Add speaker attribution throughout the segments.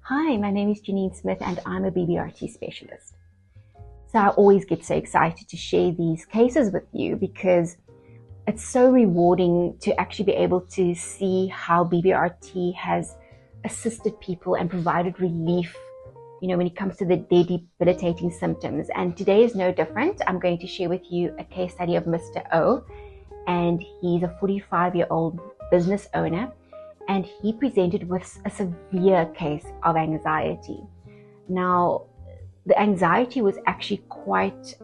Speaker 1: Hi, my name is Janine Smith and I'm a BBRT specialist. So I always get so excited to share these cases with you because it's so rewarding to actually be able to see how BBRT has assisted people and provided relief, when it comes to their debilitating symptoms. And today is no different. I'm going to share with you a case study of Mr. O, and he's a 45-year-old business owner. And he presented with a severe case of anxiety. Now, the anxiety was actually quite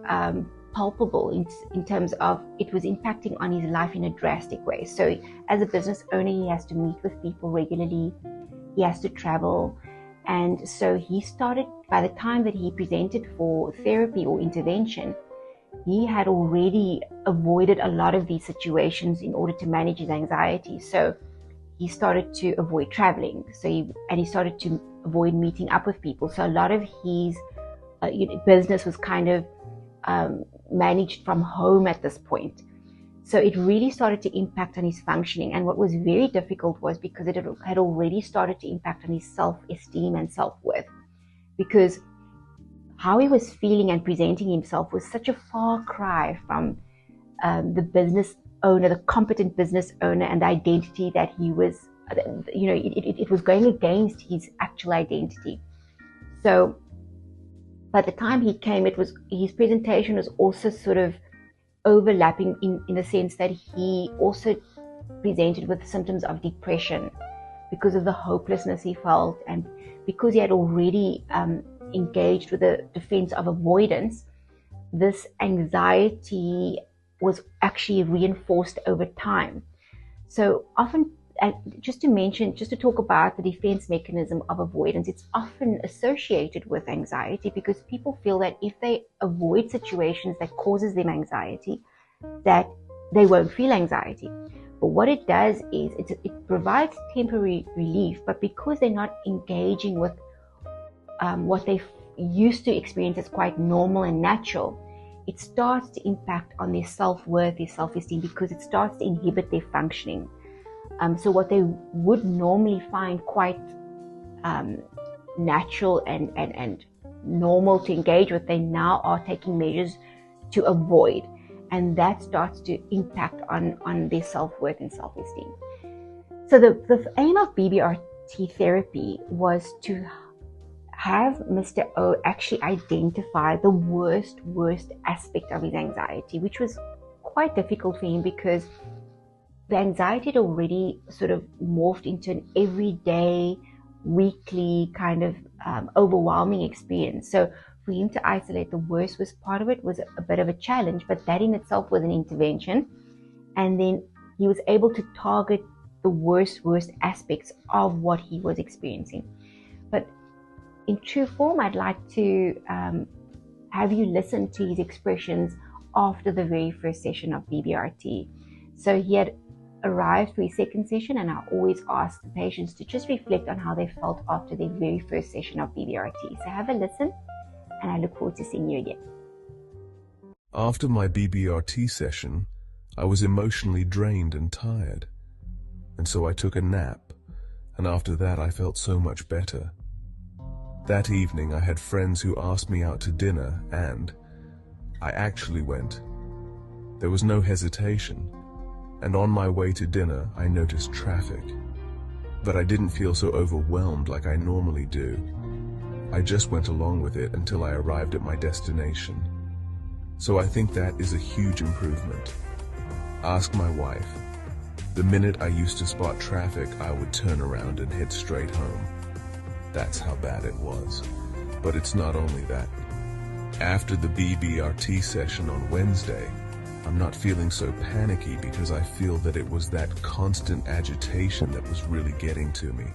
Speaker 1: palpable in terms of it was impacting on his life in a drastic way. So as a business owner, he has to meet with people regularly, he has to travel. And so he started, by the time that he presented for therapy or intervention, he had already avoided a lot of these situations in order to manage his anxiety. So he started to avoid traveling. He started to avoid meeting up with people. So a lot of his business was kind of managed from home at this point. So it really started to impact on his functioning. And what was very difficult was because it had already started to impact on his self-esteem and self-worth. Because how he was feeling and presenting himself was such a far cry from the business owner, the competent business owner, and the identity that he was, it was going against his actual identity. So by the time he came, his presentation was also sort of overlapping in the sense that he also presented with symptoms of depression because of the hopelessness he felt, and because he had already engaged with a defense of avoidance. This anxiety was actually reinforced over time. So often, just to talk about the defense mechanism of avoidance, it's often associated with anxiety because people feel that if they avoid situations that causes them anxiety, that they won't feel anxiety. But what it does is it provides temporary relief, but because they're not engaging with what they used to experience as quite normal and natural, it starts to impact on their self-worth, their self-esteem, because it starts to inhibit their functioning. So what they would normally find quite natural and normal to engage with, they now are taking measures to avoid. And that starts to impact on their self-worth and self-esteem. So the aim of BBRT therapy was to have Mr. O actually identify the worst aspect of his anxiety, which was quite difficult for him because the anxiety had already sort of morphed into an everyday, weekly kind of overwhelming experience. So for him to isolate the worst part of it was a bit of a challenge, but that in itself was an intervention. And then he was able to target the worst aspects of what he was experiencing. But in true form, I'd like to have you listen to his expressions after the very first session of BBRT. So he had arrived for his second session, and I always ask the patients to just reflect on how they felt after their very first session of BBRT. So have a listen, and I look forward to seeing you again.
Speaker 2: After my BBRT session, I was emotionally drained and tired, and so I took a nap, and after that I felt so much better. That evening I had friends who asked me out to dinner, and I actually went. There was no hesitation, and on my way to dinner I noticed traffic. But I didn't feel so overwhelmed like I normally do. I just went along with it until I arrived at my destination. So I think that is a huge improvement. Ask my wife. The minute I used to spot traffic, I would turn around and head straight home. That's how bad it was. But it's not only that. After the BBRT session on Wednesday, I'm not feeling so panicky because I feel that it was that constant agitation that was really getting to me.